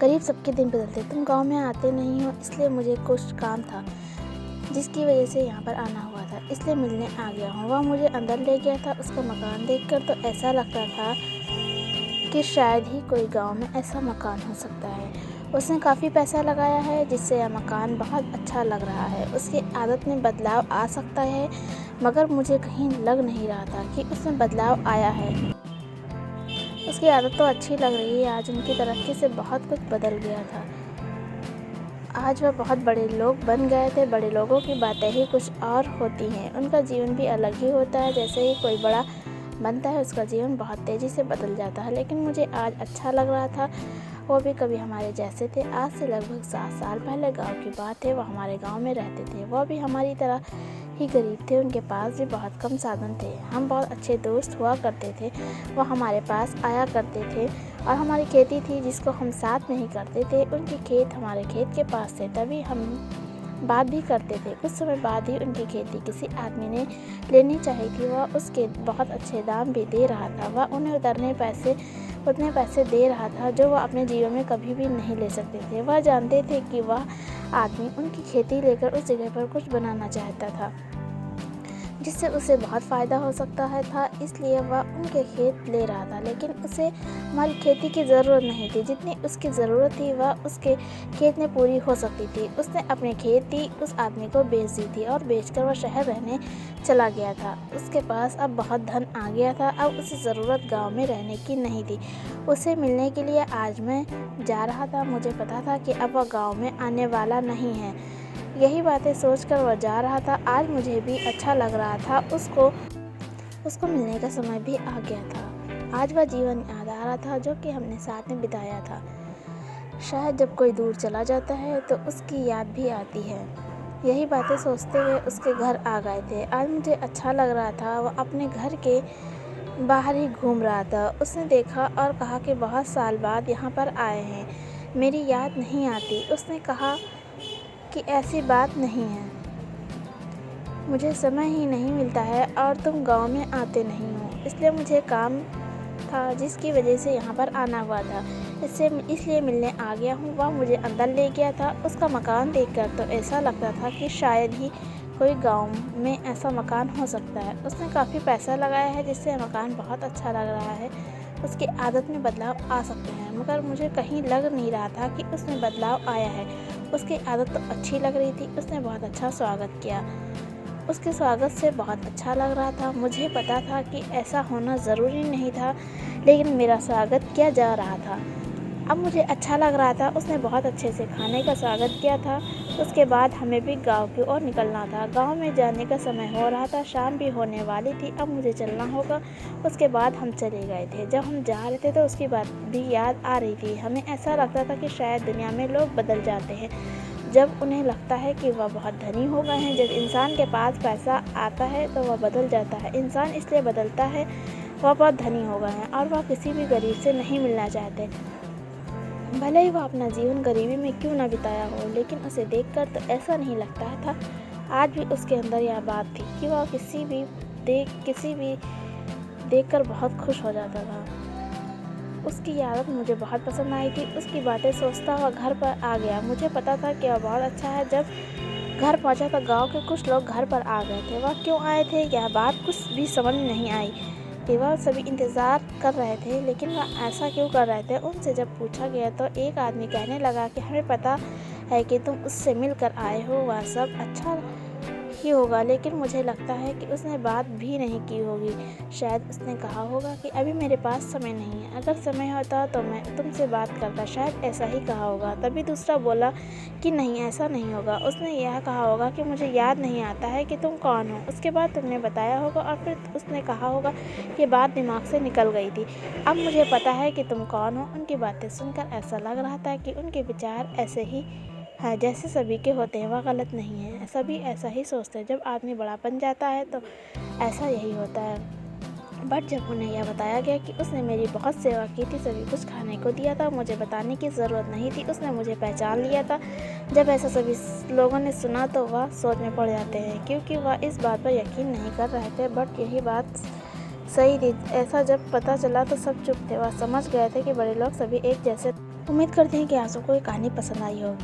गरीब सबके दिन बदलते। तुम गांव में आते नहीं हो, इसलिए मुझे कुछ काम था जिसकी वजह से यहाँ पर आना हुआ था, इसलिए मिलने आ गया हूँ। वह मुझे अंदर ले गया था। उसका मकान देखकर तो ऐसा लगता था कि शायद ही कोई गांव में ऐसा मकान हो सकता है। उसने काफ़ी पैसा लगाया है जिससे यह मकान बहुत अच्छा लग रहा है। उसकी आदत में बदलाव आ सकता है, मगर मुझे कहीं लग नहीं रहा था कि उसमें बदलाव आया है। उसकी आदत तो अच्छी लग रही है। आज उनकी तरक्की से बहुत कुछ बदल गया था। आज वह बहुत बड़े लोग बन गए थे। बड़े लोगों की बातें ही कुछ और होती हैं। उनका जीवन भी अलग ही होता है। जैसे ही कोई बड़ा बनता है उसका जीवन बहुत तेज़ी से बदल जाता है। लेकिन मुझे आज अच्छा लग रहा था। वो भी कभी हमारे जैसे थे। आज से लगभग 7 साल पहले गांव की बात है। वो हमारे गांव में रहते थे। वो भी हमारी तरह ही गरीब थे। उनके पास भी बहुत कम साधन थे। हम बहुत अच्छे दोस्त हुआ करते थे। वो हमारे पास आया करते थे और हमारी खेती थी जिसको हम साथ में ही करते थे। उनके खेत हमारे खेत के पास थे, तभी हम बात भी करते थे। कुछ समय बाद ही उनकी खेती किसी आदमी ने लेनी चाहिए थी। वह उसके बहुत अच्छे दाम भी दे रहा था। वह उन्हें उतने पैसे दे रहा था जो वह अपने जीवन में कभी भी नहीं ले सकते थे। वह जानते थे कि वह आदमी उनकी खेती लेकर उस जगह पर कुछ बनाना चाहता था जिससे उसे बहुत फ़ायदा हो सकता था, इसलिए वह उनके खेत ले रहा था। लेकिन उसे हमारी खेती की ज़रूरत नहीं थी। जितनी उसकी ज़रूरत थी वह उसके खेत में पूरी हो सकती थी। उसने अपनी खेती उस आदमी को बेच दी थी और बेचकर वह शहर रहने चला गया था। उसके पास अब बहुत धन आ गया था। अब उसे ज़रूरत गाँव में रहने की नहीं थी। उसे मिलने के लिए आज मैं जा रहा था। मुझे पता था कि अब वह गाँव में आने वाला नहीं है। यही बातें सोचकर वह जा रहा था। आज मुझे भी अच्छा लग रहा था। उसको मिलने का समय भी आ गया था। आज वह जीवन याद आ रहा था जो कि हमने साथ में बिताया था। शायद जब कोई दूर चला जाता है तो उसकी याद भी आती है। यही बातें सोचते हुए उसके घर आ गए थे। आज मुझे अच्छा लग रहा था। वह अपने घर के बाहर ही घूम रहा था। उसने देखा और कहा कि बहुत साल बाद यहाँ पर आए हैं, मेरी याद नहीं आती। उसने कहा कि ऐसी बात नहीं है, मुझे समय ही नहीं मिलता है और तुम गांव में आते नहीं हो, इसलिए मुझे काम था जिसकी वजह से यहाँ पर आना हुआ था, इसलिए मिलने आ गया हूँ। वह मुझे अंदर ले गया था। उसका मकान देखकर तो ऐसा लगता था कि शायद ही कोई गांव में ऐसा मकान हो सकता है। उसने काफ़ी पैसा लगाया है जिससे मकान बहुत अच्छा लग रहा है। उसकी आदत में बदलाव आ सकते हैं, मगर मुझे कहीं लग नहीं रहा था कि उसमें बदलाव आया है। उसकी आदत तो अच्छी लग रही थी। उसने बहुत अच्छा स्वागत किया। उसके स्वागत से बहुत अच्छा लग रहा था। मुझे पता था कि ऐसा होना ज़रूरी नहीं था, लेकिन मेरा स्वागत किया जा रहा था। अब मुझे अच्छा लग रहा था। उसने बहुत अच्छे से खाने का स्वागत किया था। उसके बाद हमें भी गांव की ओर निकलना था। गांव में जाने का समय हो रहा था। शाम भी होने वाली थी। अब मुझे चलना होगा। उसके बाद हम चले गए थे। जब हम जा रहे थे तो उसकी बात भी याद आ रही थी। हमें ऐसा लगता था कि शायद दुनिया में लोग बदल जाते हैं जब उन्हें लगता है कि वह बहुत धनी हो गए हैं। जब इंसान के पास पैसा आता है तो वह बदल जाता है। इंसान इसलिए बदलता है, वह बहुत धनी हो गए हैं और वह किसी भी गरीब से नहीं मिलना चाहते, भले ही वह अपना जीवन गरीबी में क्यों ना बिताया हो। लेकिन उसे देखकर तो ऐसा नहीं लगता था। आज भी उसके अंदर यह बात थी कि वह किसी भी देखकर बहुत खुश हो जाता था। उसकी आदत मुझे बहुत पसंद आई थी। उसकी बातें सोचता हुआ घर पर आ गया। मुझे पता था कि वह बहुत अच्छा है। जब घर पहुंचा तो गांव के कुछ लोग घर पर आ गए थे। वह क्यों आए थे यह बात कुछ भी समझ नहीं आई। वह सभी इंतज़ार कर रहे थे, लेकिन वह ऐसा क्यों कर रहे थे। उनसे जब पूछा गया तो एक आदमी कहने लगा कि हमें पता है कि तुम उससे मिलकर आए हो, वह सब अच्छा ही होगा, लेकिन मुझे लगता है कि उसने बात भी नहीं की होगी। शायद उसने कहा होगा कि अभी मेरे पास समय नहीं है, अगर समय होता तो मैं तुमसे बात करता। शायद ऐसा ही कहा होगा। तभी दूसरा बोला कि नहीं, ऐसा नहीं होगा। उसने यह कहा होगा कि मुझे याद नहीं आता है कि तुम कौन हो। उसके बाद तुमने बताया होगा और फिर उसने कहा होगा कि बात दिमाग से निकल गई थी। अब मुझे पता है कि तुम कौन हो। उनकी बातें सुनकर ऐसा लग रहा था कि उनके विचार ऐसे ही है जैसे सभी के होते हैं। वह गलत नहीं है, सभी ऐसा ही सोचते हैं। जब आदमी बड़ा बन जाता है तो ऐसा यही होता है। बट जब उन्हें यह बताया गया कि उसने मेरी बहुत सेवा की थी, सभी कुछ खाने को दिया था, मुझे बताने की ज़रूरत नहीं थी, उसने मुझे पहचान लिया था। जब ऐसा सभी लोगों ने सुना तो वह सोच में पड़ जाते हैं, क्योंकि वह इस बात पर यकीन नहीं कर रहे थे। बट यही बात सही थी। ऐसा जब पता चला तो सब चुप थे। वह समझ गए थे कि बड़े लोग सभी एक जैसे उम्मीद करते हैं कि आप सबको ये कहानी पसंद आई होगी।